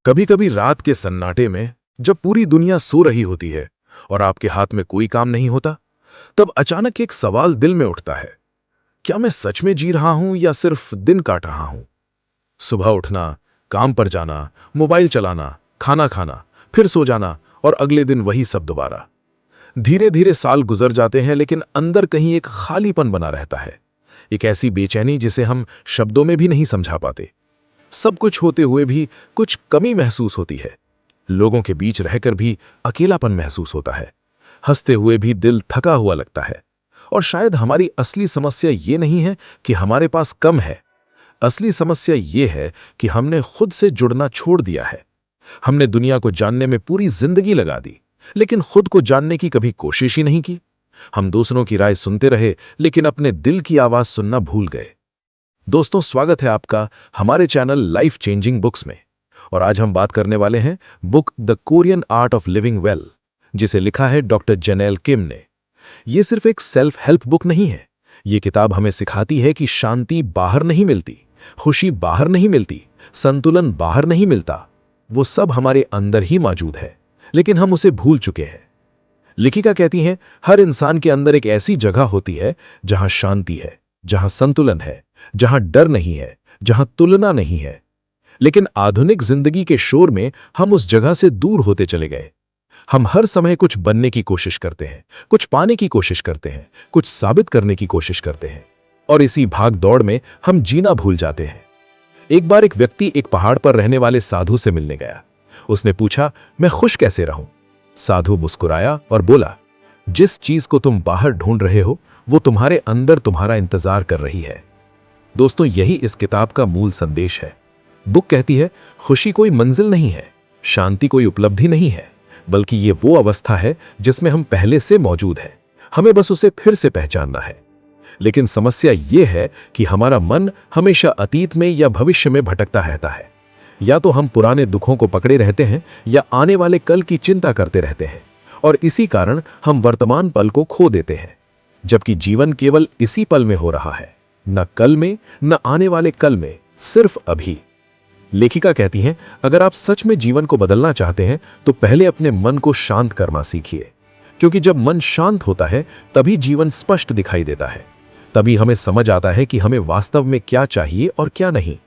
कभी कभी रात के सन्नाटे में जब पूरी दुनिया सो रही होती है और आपके हाथ में कोई काम नहीं होता, तब अचानक एक सवाल दिल में उठता है। क्या मैं सच में जी रहा हूं या सिर्फ दिन काट रहा हूं? सुबह उठना, काम पर जाना, मोबाइल चलाना, खाना खाना, फिर सो जाना और अगले दिन वही सब दोबारा। धीरे धीरे साल गुजर जाते हैं, लेकिन अंदर कहीं एक खालीपन बना रहता है। एक ऐसी बेचैनी जिसे हम शब्दों में भी नहीं समझा पाते। सब कुछ होते हुए भी कुछ कमी महसूस होती है। लोगों के बीच रहकर भी अकेलापन महसूस होता है। हंसते हुए भी दिल थका हुआ लगता है। और शायद हमारी असली समस्या ये नहीं है कि हमारे पास कम है। असली समस्या ये है कि हमने खुद से जुड़ना छोड़ दिया है। हमने दुनिया को जानने में पूरी जिंदगी लगा दी, लेकिन खुद को जानने की कभी कोशिश ही नहीं की। हम दूसरों की राय सुनते रहे, लेकिन अपने दिल की आवाज सुनना भूल गए। दोस्तों, स्वागत है आपका हमारे चैनल लाइफ चेंजिंग बुक्स में। और आज हम बात करने वाले हैं book the Korean art of living well, जिसे लिखा है डॉक्टर जेनेल किम ने। यह सिर्फ एक सेल्फ हेल्प बुक नहीं है। ये किताब हमें सिखाती है कि शांति बाहर नहीं मिलती, खुशी बाहर नहीं मिलती, संतुलन बाहर नहीं मिलता। वो सब हमारे अंदर ही मौजूद है, लेकिन हम उसे भूल चुके हैं। लेखिका कहती हैं, हर इंसान के अंदर एक ऐसी जगह होती है जहां शांति है, जहां संतुलन है, जहां डर नहीं है, जहां तुलना नहीं है। लेकिन आधुनिक जिंदगी के शोर में हम उस जगह से दूर होते चले गए। हम हर समय कुछ बनने की कोशिश करते हैं, कुछ पाने की कोशिश करते हैं, कुछ साबित करने की कोशिश करते हैं, और इसी भाग दौड़ में हम जीना भूल जाते हैं। एक बार एक व्यक्ति एक पहाड़ पर रहने वाले साधु से मिलने गया। उसने पूछा, मैं खुश कैसे रहूं? साधु मुस्कुराया और बोला, जिस चीज को तुम बाहर ढूंढ रहे हो वो तुम्हारे अंदर तुम्हारा इंतजार कर रही है। दोस्तों, यही इस किताब का मूल संदेश है। बुक कहती है, खुशी कोई मंजिल नहीं है, शांति कोई उपलब्धि नहीं है, बल्कि ये वो अवस्था है जिसमें हम पहले से मौजूद हैं। हमें बस उसे फिर से पहचानना है। लेकिन समस्या ये है कि हमारा मन हमेशा अतीत में या भविष्य में भटकता रहता है। या तो हम पुराने दुखों को पकड़े रहते हैं या आने वाले कल की चिंता करते रहते हैं, और इसी कारण हम वर्तमान पल को खो देते हैं। जबकि जीवन केवल इसी पल में हो रहा है, न कल में, न आने वाले कल में, सिर्फ अभी। लेखिका कहती हैं, अगर आप सच में जीवन को बदलना चाहते हैं तो पहले अपने मन को शांत करना सीखिए। क्योंकि जब मन शांत होता है तभी जीवन स्पष्ट दिखाई देता है। तभी हमें समझ आता है कि हमें वास्तव में क्या चाहिए और क्या नहीं।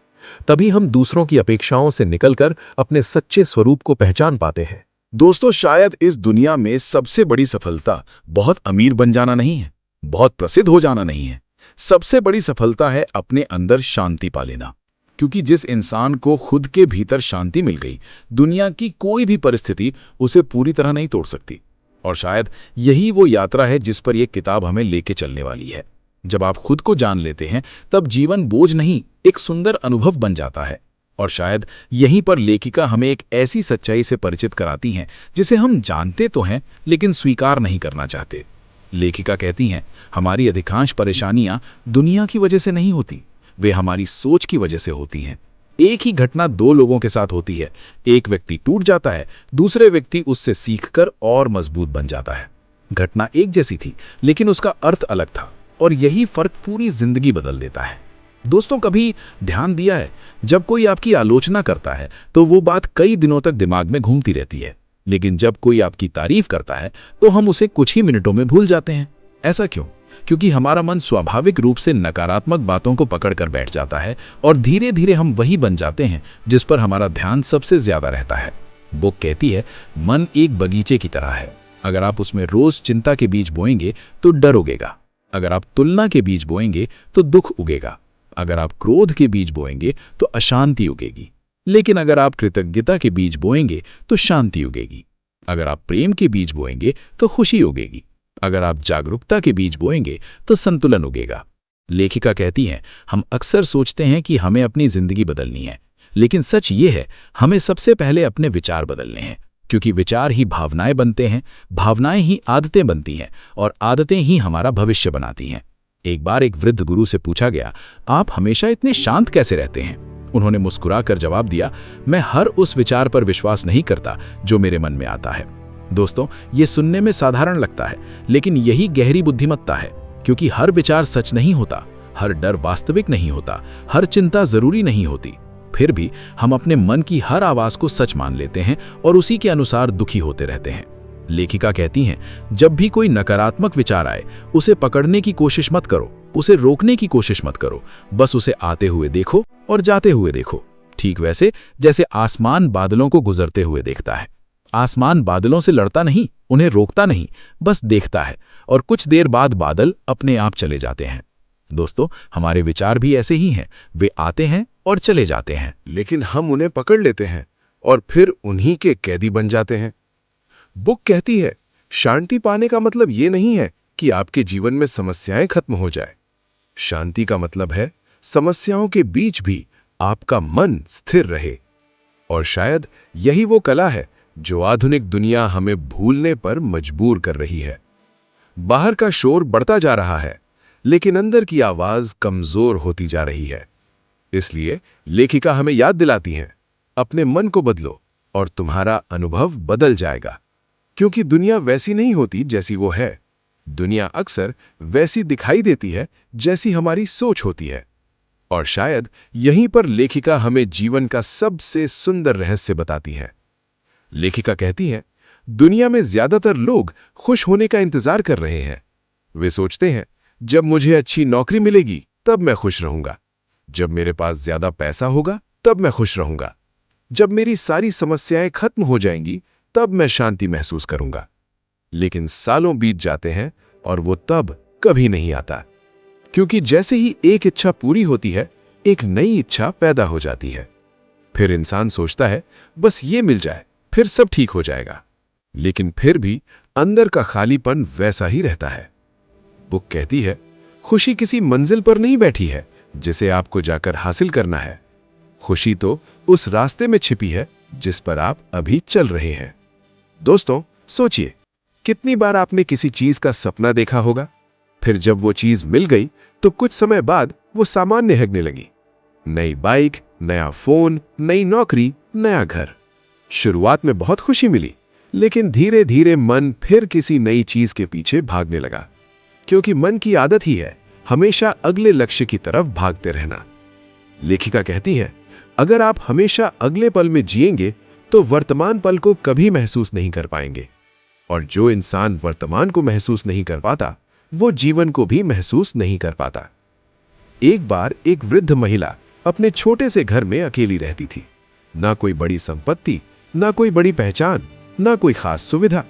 तभी हम दूसरों की अपेक्षाओं से निकलकर अपने सच्चे स्वरूप को पहचान पाते हैं। दोस्तों, शायद इस दुनिया में सबसे बड़ी सफलता बहुत अमीर बन जाना नहीं है, बहुत प्रसिद्ध हो जाना नहीं है। सबसे बड़ी सफलता है अपने अंदर शांति पा लेना। क्योंकि जिस इंसान को खुद के भीतर शांति मिल गई, दुनिया की कोई भी परिस्थिति उसे पूरी तरह नहीं तोड़ सकती। और शायद यही वो यात्रा है जिस पर यह किताब हमें लेके चलने वाली है। जब आप खुद को जान लेते हैं तब जीवन बोझ नहीं, एक सुंदर अनुभव बन जाता है। और शायद यहीं पर लेखिका हमें एक ऐसी सच्चाई से परिचित कराती हैं जिसे हम जानते तो हैं लेकिन स्वीकार नहीं करना चाहते। लेखिका कहती हैं, हमारी अधिकांश परेशानियां दुनिया की वजह से नहीं होती, वे हमारी सोच की वजह से होती हैं। एक ही घटना दो लोगों के साथ होती है। एक व्यक्ति टूट जाता है, दूसरे व्यक्ति उससे सीखकर और मजबूत बन जाता है। घटना एक जैसी थी, लेकिन उसका अर्थ अलग था, और यही फर्क पूरी जिंदगी बदल देता है। दोस्तों, कभी ध्यान दिया है, जब कोई आपकी आलोचना करता है तो वो बात कई दिनों तक दिमाग में घूमती रहती है, लेकिन जब कोई आपकी तारीफ करता है तो हम उसे कुछ ही मिनटों में भूल जाते हैं। ऐसा क्यों? क्योंकि हमारा मन स्वाभाविक रूप से नकारात्मक बातों को पकड़कर बैठ जाता है, और धीरे धीरे हम वही बन जाते हैं जिस पर हमारा ध्यान सबसे ज्यादा रहता है। बुक कहती है, मन एक बगीचे की तरह है। अगर आप उसमें रोज चिंता के बीज बोएंगे तो डर उगेगा। अगर आप तुलना के बीज बोएंगे तो दुख उगेगा। अगर आप क्रोध के बीज बोएंगे तो अशांति उगेगी। लेकिन अगर आप कृतज्ञता के बीज बोएंगे तो शांति उगेगी। अगर आप प्रेम के बीज बोएंगे तो खुशी उगेगी। अगर आप जागरूकता के बीज बोएंगे तो संतुलन उगेगा। लेखिका कहती हैं, हम अक्सर सोचते हैं कि हमें अपनी जिंदगी बदलनी है, लेकिन सच ये है, हमें सबसे पहले अपने विचार बदलने हैं। क्योंकि विचार ही भावनाएं बनते हैं, भावनाएं ही आदतें बनती हैं, और आदतें ही हमारा भविष्य बनाती हैं। एक बार एक वृद्ध गुरु से पूछा गया, आप हमेशा इतने शांत कैसे रहते हैं? उन्होंने मुस्कुराकर जवाब दिया, मैं हर उस विचार पर विश्वास नहीं करता जो मेरे मन में आता है। दोस्तों, ये सुनने में साधारण लगता है, लेकिन यही गहरी बुद्धिमत्ता है। क्योंकि हर विचार सच नहीं होता, हर डर वास्तविक नहीं होता, हर चिंता जरूरी नहीं होती। फिर भी हम अपने मन की हर आवाज को सच मान लेते हैं और उसी के अनुसार दुखी होते रहते हैं। लेखिका कहती हैं, जब भी कोई नकारात्मक विचार आए, उसे पकड़ने की कोशिश मत करो, उसे रोकने की कोशिश मत करो, बस उसे आते हुए देखो और जाते हुए देखो। ठीक वैसे जैसे आसमान बादलों को गुजरते हुए देखता है। आसमान बादलों से लड़ता नहीं, उन्हें रोकता नहीं, बस देखता है, और कुछ देर बाद बादल अपने आप चले जाते हैं। दोस्तों, हमारे विचार भी ऐसे ही हैं, वे आते हैं और चले जाते हैं। लेकिन हम उन्हें पकड़ लेते हैं और फिर उन्हीं के कैदी बन जाते हैं। बुक कहती है, शांति पाने का मतलब ये नहीं है कि आपके जीवन में समस्याएं खत्म हो जाए। शांति का मतलब है समस्याओं के बीच भी आपका मन स्थिर रहे। और शायद यही वो कला है जो आधुनिक दुनिया हमें भूलने पर मजबूर कर रही है। बाहर का शोर बढ़ता जा रहा है, लेकिन अंदर की आवाज कमजोर होती जा रही है। इसलिए लेखिका हमें याद दिलाती हैं, अपने मन को बदलो और तुम्हारा अनुभव बदल जाएगा। क्योंकि दुनिया वैसी नहीं होती जैसी वो है। दुनिया अक्सर वैसी दिखाई देती है जैसी हमारी सोच होती है। और शायद यहीं पर लेखिका हमें जीवन का सबसे सुंदर रहस्य बताती है। लेखिका कहती है, दुनिया में ज्यादातर लोग खुश होने का इंतजार कर रहे हैं। वे सोचते हैं, जब मुझे अच्छी नौकरी मिलेगी तब मैं खुश रहूंगा, जब मेरे पास ज्यादा पैसा होगा तब मैं खुश रहूंगा, जब मेरी सारी समस्याएं खत्म हो जाएंगी तब मैं शांति महसूस करूंगा। लेकिन सालों बीत जाते हैं और वो तब कभी नहीं आता। क्योंकि जैसे ही एक इच्छा पूरी होती है, एक नई इच्छा पैदा हो जाती है। फिर इंसान सोचता है, बस ये मिल जाए फिर सब ठीक हो जाएगा। लेकिन फिर भी अंदर का खालीपन वैसा ही रहता है। बुक कहती है, खुशी किसी मंजिल पर नहीं बैठी है जिसे आपको जाकर हासिल करना है। खुशी तो उस रास्ते में छिपी है जिस पर आप अभी चल रहे हैं। दोस्तों, सोचिए, कितनी बार आपने किसी चीज का सपना देखा होगा, फिर जब वो चीज मिल गई तो कुछ समय बाद वो सामान्य लगने लगी। नई बाइक, नया फोन, नई नौकरी, नया घर। शुरुआत में बहुत खुशी मिली, लेकिन धीरे धीरे मन फिर किसी नई चीज के पीछे भागने लगा। क्योंकि मन की आदत ही है हमेशा अगले लक्ष्य की तरफ भागते रहना। लेखिका कहती है, अगर आप हमेशा अगले पल में जिएंगे तो वर्तमान पल को कभी महसूस नहीं कर पाएंगे। और जो इंसान वर्तमान को महसूस नहीं कर पाता, वो जीवन को भी महसूस नहीं कर पाता। एक बार एक वृद्ध महिला अपने छोटे से घर में अकेली रहती थी। ना कोई बड़ी संपत्ति, ना कोई बड़ी पहचान, ना कोई खास सुविधा।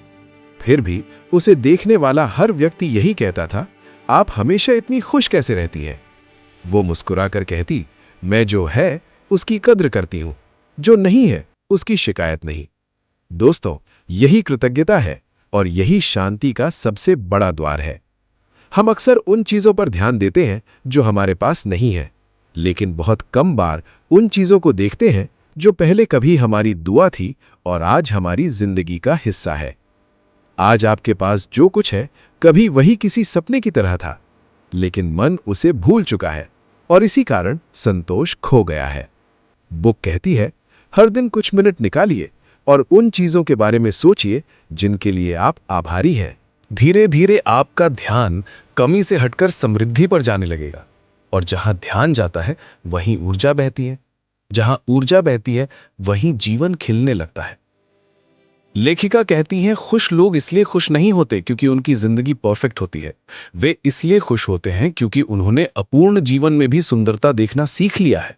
फिर भी उसे देखने वाला हर व्यक्ति यही कहता था, आप हमेशा इतनी खुश कैसे रहती हैं? वो मुस्कुराकर कहती, मैं जो है उसकी कद्र करती हूं, जो नहीं है उसकी शिकायत नहीं। दोस्तों, यही कृतज्ञता है और यही शांति का सबसे बड़ा द्वार है। हम अक्सर उन चीजों पर ध्यान देते हैं जो हमारे पास नहीं है, लेकिन बहुत कम बार उन चीजों को देखते हैं जो पहले कभी हमारी दुआ थी और आज हमारी जिंदगी का हिस्सा है। आज आपके पास जो कुछ है, कभी वही किसी सपने की तरह था, लेकिन मन उसे भूल चुका है और इसी कारण संतोष खो गया है। बुक कहती है, हर दिन कुछ मिनट निकालिए और उन चीजों के बारे में सोचिए जिनके लिए आप आभारी हैं। धीरे धीरे आपका ध्यान कमी से हटकर समृद्धि पर जाने लगेगा। और जहां ध्यान जाता है वहीं ऊर्जा बहती है, जहां ऊर्जा बहती है वहीं जीवन खिलने लगता है। लेखिका कहती हैं, खुश लोग इसलिए खुश नहीं होते क्योंकि उनकी जिंदगी परफेक्ट होती है। वे इसलिए खुश होते हैं क्योंकि उन्होंने अपूर्ण जीवन में भी सुंदरता देखना सीख लिया है।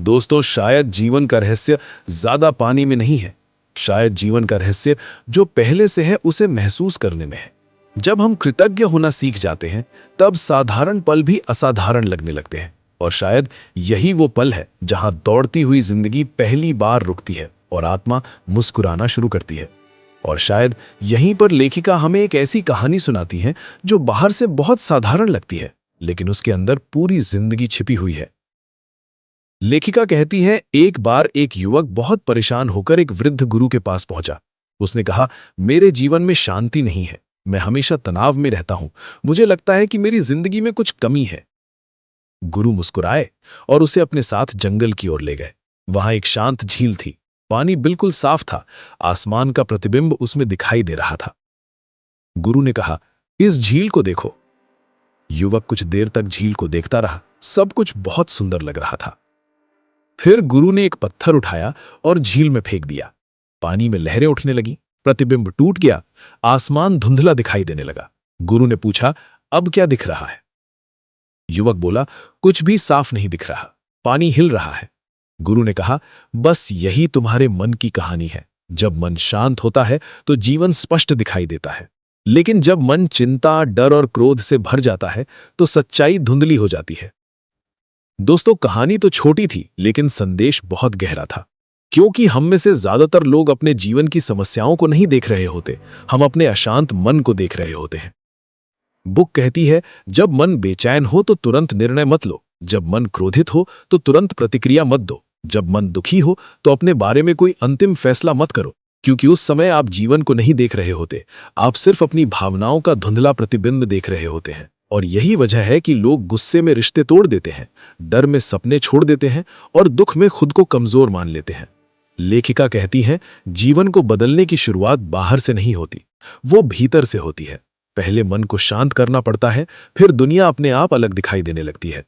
दोस्तों, शायद जीवन का रहस्य ज्यादा पाने में नहीं है, शायद जीवन का रहस्य जो पहले से है उसे महसूस करने में है। जब हम कृतज्ञ होना सीख जाते हैं, तब साधारण पल भी असाधारण लगने लगते हैं। और शायद यही वो पल है जहां दौड़ती हुई जिंदगी पहली बार रुकती है और आत्मा मुस्कुराना शुरू करती है। और शायद यहीं पर लेखिका हमें एक ऐसी कहानी सुनाती है जो बाहर से बहुत साधारण लगती है, लेकिन उसके अंदर पूरी जिंदगी छिपी हुई है। लेखिका कहती है, एक बार एक युवक बहुत परेशान होकर एक वृद्ध गुरु के पास पहुंचा। उसने कहा, मेरे जीवन में शांति नहीं है, मैं हमेशा तनाव में रहता हूं, मुझे लगता है कि मेरी जिंदगी में कुछ कमी है। गुरु मुस्कुराए और उसे अपने साथ जंगल की ओर ले गए। वहां एक शांत झील थी, पानी बिल्कुल साफ था, आसमान का प्रतिबिंब उसमें दिखाई दे रहा था। गुरु ने कहा, इस झील को देखो। युवक कुछ देर तक झील को देखता रहा, सब कुछ बहुत सुंदर लग रहा था। फिर गुरु ने एक पत्थर उठाया और झील में फेंक दिया। पानी में लहरें उठने लगी, प्रतिबिंब टूट गया, आसमान धुंधला दिखाई देने लगा। गुरु ने पूछा, अब क्या दिख रहा है? युवक बोला, कुछ भी साफ नहीं दिख रहा, पानी हिल रहा है। गुरु ने कहा, बस यही तुम्हारे मन की कहानी है। जब मन शांत होता है तो जीवन स्पष्ट दिखाई देता है, लेकिन जब मन चिंता, डर और क्रोध से भर जाता है तो सच्चाई धुंधली हो जाती है। दोस्तों, कहानी तो छोटी थी, लेकिन संदेश बहुत गहरा था। क्योंकि हम में से ज्यादातर लोग अपने जीवन की समस्याओं को नहीं देख रहे होते, हम अपने अशांत मन को देख रहे होते हैं। बुक कहती है, जब मन बेचैन हो तो तुरंत निर्णय मत लो, जब मन क्रोधित हो तो तुरंत प्रतिक्रिया मत दो, जब मन दुखी हो तो अपने बारे में कोई अंतिम फैसला मत करो, क्योंकि उस समय आप जीवन को नहीं देख रहे होते, आप सिर्फ अपनी भावनाओं का धुंधला प्रतिबिंब देख रहे होते हैं। और यही वजह है कि लोग गुस्से में रिश्ते तोड़ देते हैं, डर में सपने छोड़ देते हैं और दुख में खुद को कमजोर मान लेते हैं। लेखिका कहती हैं, जीवन को बदलने की शुरुआत बाहर से नहीं होती, वो भीतर से होती है। पहले मन को शांत करना पड़ता है, फिर दुनिया अपने आप अलग दिखाई देने लगती है।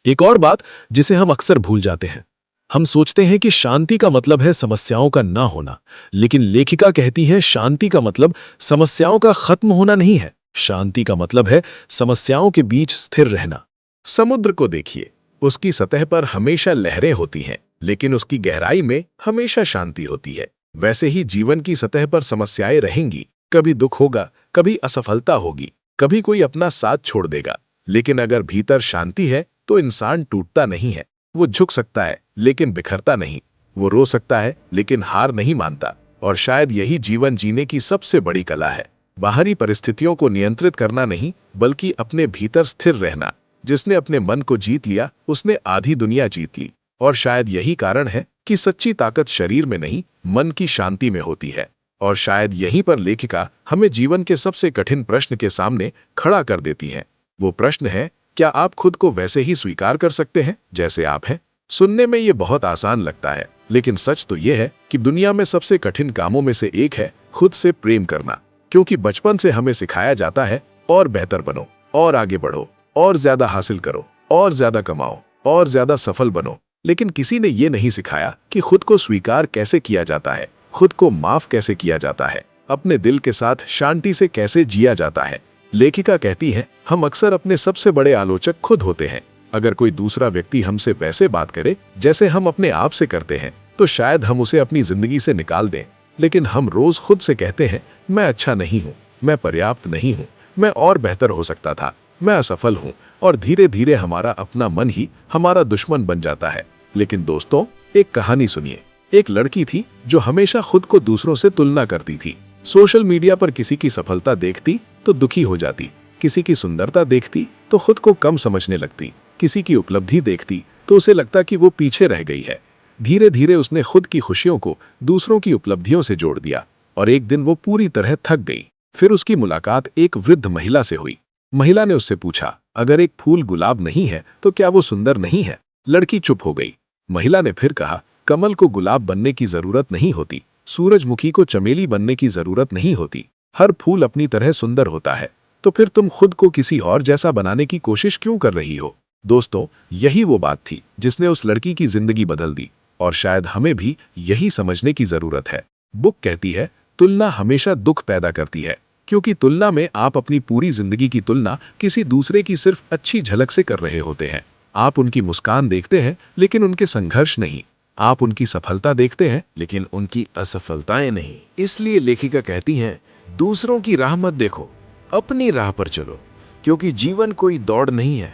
एक और बात जिसे हम अक्सर भूल जाते हैं, हम सोचते हैं कि शांति का मतलब है समस्याओं का ना होना, लेकिन लेखिका कहती है शांति का मतलब समस्याओं का खत्म होना नहीं है। शांति का मतलब है समस्याओं के बीच स्थिर रहना। समुद्र को देखिए, उसकी सतह पर हमेशा लहरें होती हैं, लेकिन उसकी गहराई में हमेशा शांति होती है। वैसे ही जीवन की सतह पर समस्याएं रहेंगी, कभी दुख होगा, कभी असफलता होगी, कभी कोई अपना साथ छोड़ देगा, लेकिन अगर भीतर शांति है तो इंसान टूटता नहीं है। वो झुक सकता है लेकिन बिखरता नहीं, वो रो सकता है लेकिन हार नहीं मानता। और शायद यही जीवन जीने की सबसे बड़ी कला है, बाहरी परिस्थितियों को नियंत्रित करना नहीं, बल्कि अपने भीतर स्थिर रहना। जिसने अपने मन को जीत लिया, उसने आधी दुनिया जीत ली। और शायद यही कारण है कि सच्ची ताकत शरीर में नहीं, मन की शांति में होती है। और शायद यहीं पर लेखिका हमें जीवन के सबसे कठिन प्रश्न के सामने खड़ा कर देती है। वो प्रश्न है, क्या आप खुद को वैसे ही स्वीकार कर सकते हैं जैसे आप हैं? सुनने में ये बहुत आसान लगता है, लेकिन सच तो ये है कि दुनिया में सबसे कठिन कामों में से एक है खुद से प्रेम करना। क्योंकि बचपन से हमें सिखाया जाता है, और बेहतर बनो, और आगे बढ़ो, और ज्यादा हासिल करो, और ज्यादा कमाओ, और ज्यादा सफल बनो। लेकिन किसी ने ये नहीं सिखाया कि खुद को स्वीकार कैसे किया जाता है, खुद को माफ कैसे किया जाता है, अपने दिल के साथ शांति से कैसे जिया जाता है। लेखिका कहती है, हम अक्सर अपने सबसे बड़े आलोचक खुद होते हैं। अगर कोई दूसरा व्यक्ति हमसे वैसे बात करे जैसे हम अपने आप से करते हैं, तो शायद हम उसे अपनी जिंदगी से निकाल दें। लेकिन हम रोज खुद से कहते हैं, मैं अच्छा नहीं हूँ, मैं पर्याप्त नहीं हूँ, मैं और बेहतर हो सकता था, मैं असफल हूँ। और धीरे धीरे हमारा अपना मन ही हमारा दुश्मन बन जाता है। लेकिन दोस्तों, एक कहानी सुनिए। एक लड़की थी जो हमेशा खुद को दूसरों से तुलना करती थी। सोशल मीडिया पर किसी की सफलता देखती तो दुखी हो जाती, किसी की सुंदरता देखती तो खुद को कम समझने लगती, किसी की उपलब्धि देखती तो उसे लगता कि वो पीछे रह गई है। धीरे धीरे उसने खुद की खुशियों को दूसरों की उपलब्धियों से जोड़ दिया, और एक दिन वो पूरी तरह थक गई। फिर उसकी मुलाकात एक वृद्ध महिला से हुई। महिला ने उससे पूछा, अगर एक फूल गुलाब नहीं है तो क्या वो सुंदर नहीं है? लड़की चुप हो गई। महिला ने फिर कहा, कमल को गुलाब बनने की जरूरत नहीं होती, सूरजमुखी को चमेली बनने की जरूरत नहीं होती, हर फूल अपनी तरह सुंदर होता है। तो फिर तुम खुद को किसी और जैसा बनाने की कोशिश क्यों कर रही हो? दोस्तों, यही वो बात थी जिसने उस लड़की की जिंदगी बदल दी, और शायद हमें भी यही समझने की जरूरत है। बुक कहती है, तुलना हमेशा दुख पैदा करती है, क्योंकि तुलना में आप अपनी पूरी जिंदगी की तुलना किसी दूसरे की सिर्फ अच्छी झलक से कर रहे होते हैं। आप उनकी मुस्कान देखते हैं लेकिन उनके संघर्ष नहीं, आप उनकी सफलता देखते हैं लेकिन उनकी असफलताएं नहीं। इसलिए लेखिका कहती हैं, दूसरों की राह मत देखो, अपनी राह पर चलो। क्योंकि जीवन कोई दौड़ नहीं है,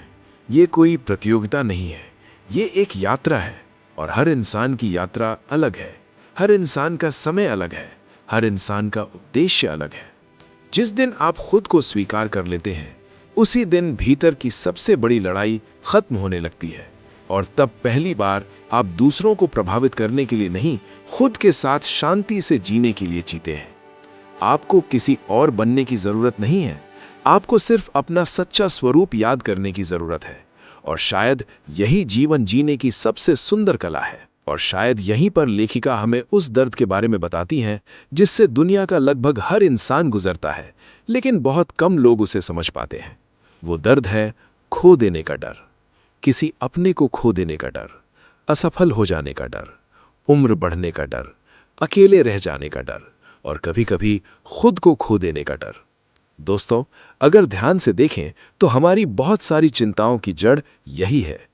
ये कोई प्रतियोगिता नहीं है, ये एक यात्रा है। और हर इंसान की यात्रा अलग है, हर इंसान का समय अलग है, हर इंसान का उद्देश्य अलग है। जिस दिन आप खुद को स्वीकार कर लेते हैं, उसी दिन भीतर की सबसे बड़ी लड़ाई खत्म होने लगती है। और तब पहली बार आप दूसरों को प्रभावित करने के लिए नहीं, खुद के साथ शांति से जीने के लिए जीते हैं। आपको किसी और बनने की जरूरत नहीं है, आपको सिर्फ अपना सच्चा स्वरूप याद करने की जरूरत है। और शायद यही जीवन जीने की सबसे सुंदर कला है। और शायद यहीं पर लेखिका हमें उस दर्द के बारे में बताती हैं जिससे दुनिया का लगभग हर इंसान गुजरता है, लेकिन बहुत कम लोग उसे समझ पाते हैं। वो दर्द है खो देने का डर, किसी अपने को खो देने का डर, असफल हो जाने का डर, उम्र बढ़ने का डर, अकेले रह जाने का डर और कभी-कभी खुद को खो देने का डर। दोस्तों, अगर ध्यान से देखें तो हमारी बहुत सारी चिंताओं की जड़ यही है।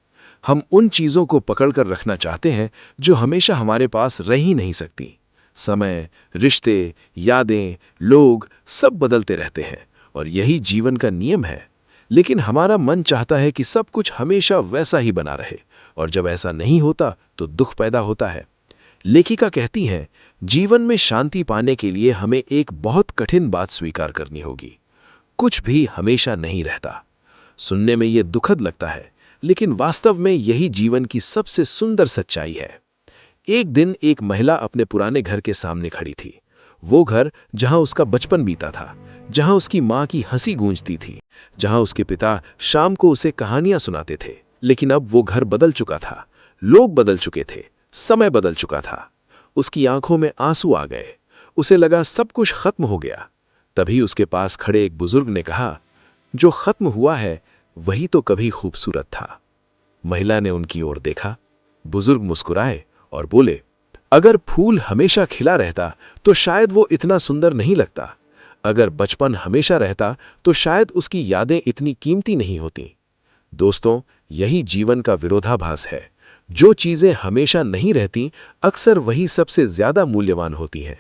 हम उन चीज़ों को पकड़कर रखना चाहते हैं जो हमेशा हमारे पास रह ही नहीं सकती। समय, रिश्ते, यादें, लोग सब बदलते रहते हैं और यही जीवन का नियम है। लेकिन हमारा मन चाहता है कि सब कुछ हमेशा वैसा ही बना रहे और जब ऐसा नहीं होता तो दुख पैदा होता है। लेखिका कहती हैं, जीवन में शांति पाने के लिए हमें एक बहुत कठिन बात स्वीकार करनी होगी। कुछ भी हमेशा नहीं रहता। सुनने में यह दुखद लगता है, लेकिन वास्तव में यही जीवन की सबसे सुंदर सच्चाई है। एक दिन एक महिला अपने पुराने घर के सामने खड़ी थी। वो घर जहां उसका बचपन बीता था, जहां उसकी माँ की हंसी गूंजती थी, जहां उसके पिता शाम को उसे कहानियां सुनाते थे। लेकिन अब वो घर बदल चुका था, लोग बदल चुके थे, समय बदल चुका था। उसकी आंखों में आंसू आ गए। उसे लगा सब कुछ खत्म हो गया। तभी उसके पास खड़े एक बुजुर्ग ने कहा, जो खत्म हुआ है वही तो कभी खूबसूरत था। महिला ने उनकी ओर देखा। बुजुर्ग मुस्कुराए और बोले, अगर फूल हमेशा खिला रहता तो शायद वो इतना सुंदर नहीं लगता। अगर बचपन हमेशा रहता तो शायद उसकी यादें इतनी कीमती नहीं होती। दोस्तों, यही जीवन का विरोधाभास है। जो चीजें हमेशा नहीं रहती, अक्सर वही सबसे ज्यादा मूल्यवान होती हैं।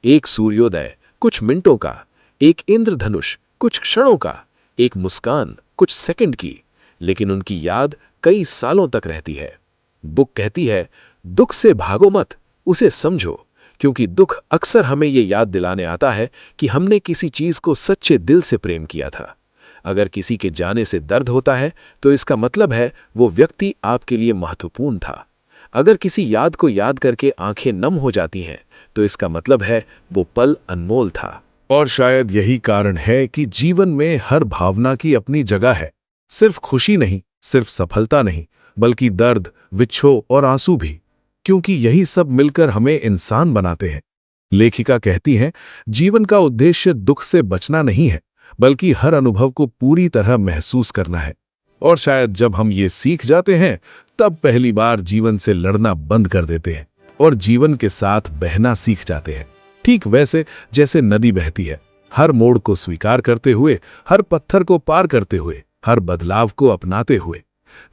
एक सूर्योदय कुछ मिनटों का, एक इंद्रधनुष कुछ क्षणों का, एक मुस्कान कुछ सेकंड की, लेकिन उनकी याद कई सालों तक रहती है। बुक कहती है, दुख से भागो मत, उसे समझो, क्योंकि दुख अक्सर हमें ये याद दिलाने आता है कि हमने किसी चीज को सच्चे दिल से प्रेम किया था। अगर किसी के जाने से दर्द होता है तो इसका मतलब है वो व्यक्ति आपके लिए महत्वपूर्ण था। अगर किसी याद को याद करके आंखें नम हो जाती हैं तो इसका मतलब है वो पल अनमोल था। और शायद यही कारण है कि जीवन में हर भावना की अपनी जगह है। सिर्फ खुशी नहीं, सिर्फ सफलता नहीं, बल्कि दर्द, विच्छोह और आंसू भी, क्योंकि यही सब मिलकर हमें इंसान बनाते हैं। लेखिका कहती हैं, जीवन का उद्देश्य दुख से बचना नहीं है, बल्कि हर अनुभव को पूरी तरह महसूस करना है। और शायद जब हम ये सीख जाते हैं, तब पहली बार जीवन से लड़ना बंद कर देते हैं और जीवन के साथ बहना सीख जाते हैं। ठीक वैसे जैसे नदी बहती है, हर मोड़ को स्वीकार करते हुए, हर पत्थर को पार करते हुए, हर बदलाव को अपनाते हुए।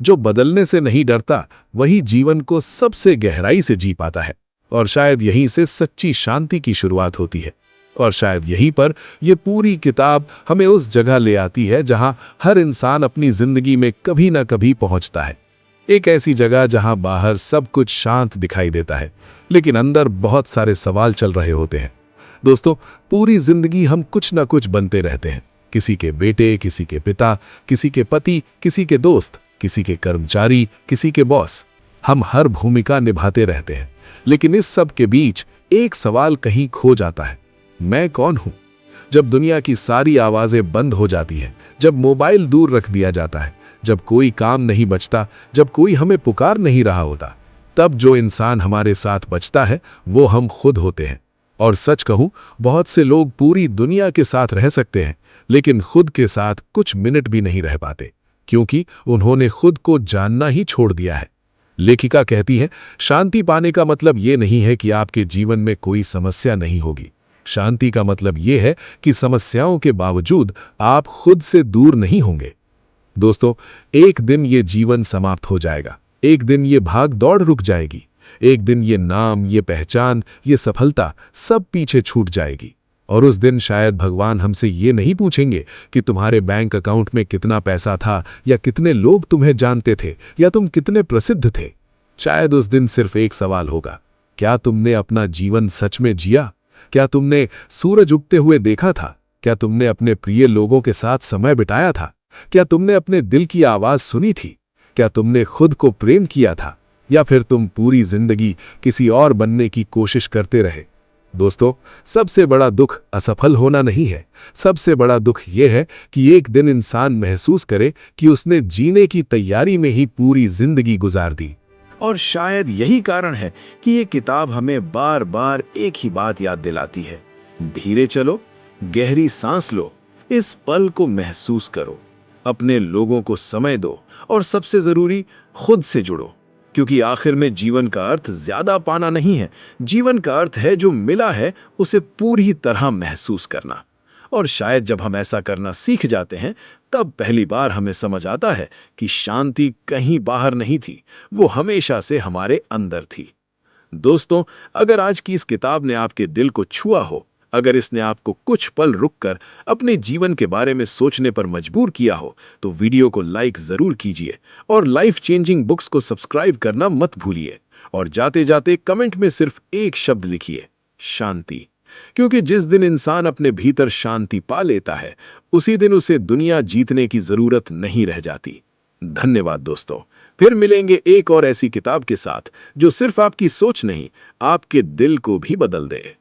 जो बदलने से नहीं डरता, वही जीवन को सबसे गहराई से जी पाता है। और शायद यहीं से सच्ची शांति की शुरुआत होती है। और शायद यहीं पर यह पूरी किताब हमें उस जगह ले आती है जहां हर इंसान अपनी जिंदगी में कभी ना कभी पहुंचता है। एक ऐसी जगह जहां बाहर सब कुछ शांत दिखाई देता है, लेकिन अंदर बहुत सारे सवाल चल रहे होते हैं। दोस्तों, पूरी जिंदगी हम कुछ ना कुछ बनते रहते हैं। किसी के बेटे, किसी के पिता, किसी के पति, किसी के दोस्त, किसी के कर्मचारी, किसी के बॉस। हम हर भूमिका निभाते रहते हैं, लेकिन इस सब के बीच एक सवाल कहीं खो जाता है, मैं कौन हूं? जब दुनिया की सारी आवाजें बंद हो जाती हैं, जब मोबाइल दूर रख दिया जाता है, जब कोई काम नहीं बचता, जब कोई हमें पुकार नहीं रहा होता, तब जो इंसान हमारे साथ बचता है वो हम खुद होते हैं। और सच कहूं, बहुत से लोग पूरी दुनिया के साथ रह सकते हैं, लेकिन खुद के साथ कुछ मिनट भी नहीं रह पाते, क्योंकि उन्होंने खुद को जानना ही छोड़ दिया है। लेखिका कहती है, शांति पाने का मतलब ये नहीं है कि आपके जीवन में कोई समस्या नहीं होगी। शांति का मतलब ये है कि समस्याओं के बावजूद आप खुद से दूर नहीं होंगे। दोस्तों, एक दिन ये जीवन समाप्त हो जाएगा। एक दिन ये भाग दौड़ रुक जाएगी। एक दिन ये नाम, ये पहचान, ये सफलता सब पीछे छूट जाएगी। और उस दिन शायद भगवान हमसे ये नहीं पूछेंगे कि तुम्हारे बैंक अकाउंट में कितना पैसा था, या कितने लोग तुम्हें जानते थे, या तुम कितने प्रसिद्ध थे। शायद उस दिन सिर्फ एक सवाल होगा, क्या तुमने अपना जीवन सच में जिया? क्या तुमने सूरज उगते हुए देखा था? क्या तुमने अपने प्रिय लोगों के साथ समय बिताया था? क्या तुमने अपने दिल की आवाज सुनी थी? क्या तुमने खुद को प्रेम किया था? या फिर तुम पूरी जिंदगी किसी और बनने की कोशिश करते रहे? दोस्तों, सबसे बड़ा दुख असफल होना नहीं है। सबसे बड़ा दुख यह है कि एक दिन इंसान महसूस करे कि उसने जीने की तैयारी में ही पूरी जिंदगी गुजार दी। और शायद यही कारण है कि ये किताब हमें बार बार एक ही बात याद दिलाती है, धीरे चलो, गहरी सांस लो, इस पल को महसूस करो, अपने लोगों को समय दो और सबसे जरूरी खुद से जुड़ो, क्योंकि आखिर में जीवन का अर्थ ज्यादा पाना नहीं है, जीवन का अर्थ है जो मिला है उसे पूरी तरह महसूस करना। और शायद जब हम ऐसा करना सीख जाते हैं, तब पहली बार हमें समझ आता है कि शांति कहीं बाहर नहीं थी, वो हमेशा से हमारे अंदर थी। दोस्तों, अगर आज की इस किताब ने आपके दिल को छुआ हो, अगर इसने आपको कुछ पल रुककर अपने जीवन के बारे में सोचने पर मजबूर किया हो, तो वीडियो को लाइक जरूर कीजिए और लाइफ चेंजिंग बुक्स को सब्सक्राइब करना मत भूलिए। और जाते जाते कमेंट में सिर्फ एक शब्द लिखिए, शांति। क्योंकि जिस दिन इंसान अपने भीतर शांति पा लेता है, उसी दिन उसे दुनिया जीतने की जरूरत नहीं रह जाती। धन्यवाद दोस्तों। फिर मिलेंगे एक और ऐसी किताब के साथ जो सिर्फ आपकी सोच नहीं, आपके दिल को भी बदल दे।